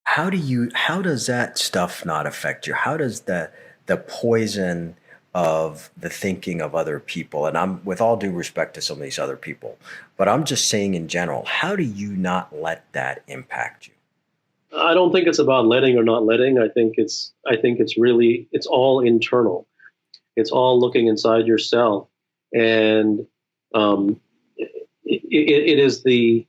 how does that stuff not affect you? How does the poison of the thinking of other people, and I'm with all due respect to some of these other people, but I'm just saying in general, how do you not let that impact you? I don't think it's about letting or not letting. I think it's really it's all internal. It's all looking inside yourself, and um, it is the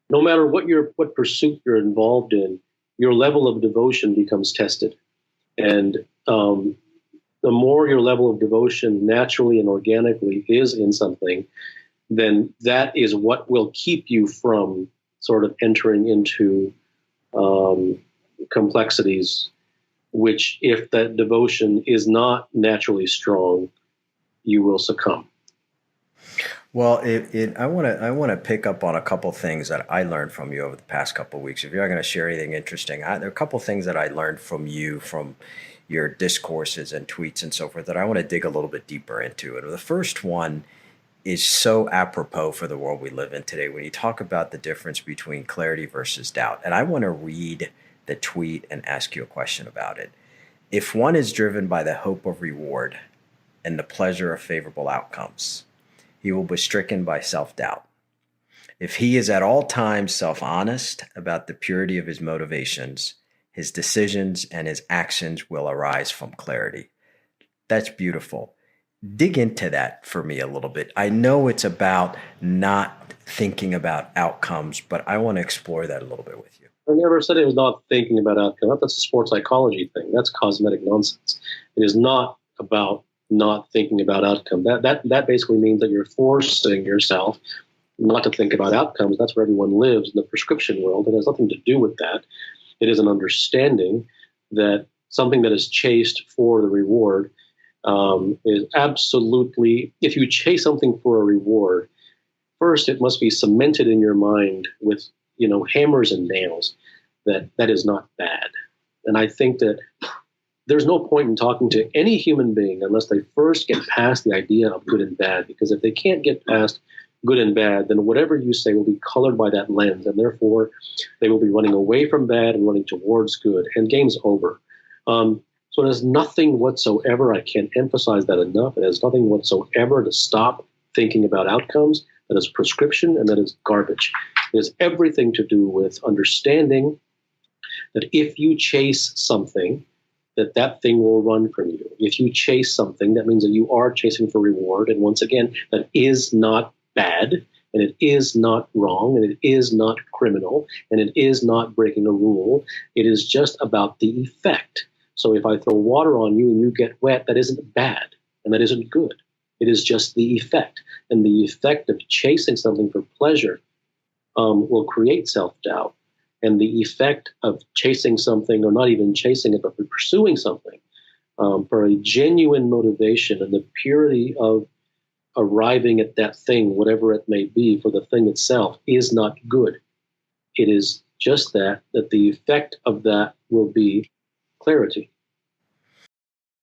no matter what pursuit you're involved in, your level of devotion becomes tested, and the more your level of devotion naturally and organically is in something, then that is what will keep you from sort of entering into um, complexities, which, if that devotion is not naturally strong, you will succumb. Well, I want to pick up on a couple things that I learned from you over the past couple of weeks. If you're not going to share anything interesting, there are a couple of things that I learned from you from your discourses and tweets and so forth that I want to dig a little bit deeper into. And the first one is so apropos for the world we live in today when you talk about the difference between clarity versus doubt. And I want to read the tweet and ask you a question about it. If one is driven by the hope of reward and the pleasure of favorable outcomes, he will be stricken by self doubt. If he is at all times self honest about the purity of his motivations, his decisions and his actions will arise from clarity. That's beautiful. Dig into that for me a little bit. I know it's about not thinking about outcomes, but I want to explore that a little bit with you. I never said it was not thinking about outcome. That's a sports psychology thing. That's cosmetic nonsense. It is not about not thinking about outcome. That basically means that you're forcing yourself not to think about outcomes. That's where everyone lives in the prescription world. It has nothing to do with that. It is an understanding that something that is chased for the reward is absolutely, if you chase something for a reward, first it must be cemented in your mind with, hammers and nails that that is not bad. And I think that there's no point in talking to any human being unless they first get past the idea of good and bad, because if they can't get past good and bad, then whatever you say will be colored by that lens, and therefore they will be running away from bad and running towards good, and game's over. So it has nothing whatsoever, I can't emphasize that enough, it has nothing whatsoever to stop thinking about outcomes. That is prescription, and that is garbage. It has everything to do with understanding that if you chase something, that thing will run from you. If you chase something, that means that you are chasing for reward. And once again, that is not bad, and it is not wrong, and it is not criminal, and it is not breaking a rule. It is just about the effect. So if I throw water on you and you get wet, that isn't bad, and that isn't good. It is just the effect. And the effect of chasing something for pleasure will create self-doubt. And the effect of chasing something, or not even chasing it, but pursuing something for a genuine motivation and the purity of arriving at that thing, whatever it may be, for the thing itself, is not good. It is just that the effect of that will be clarity.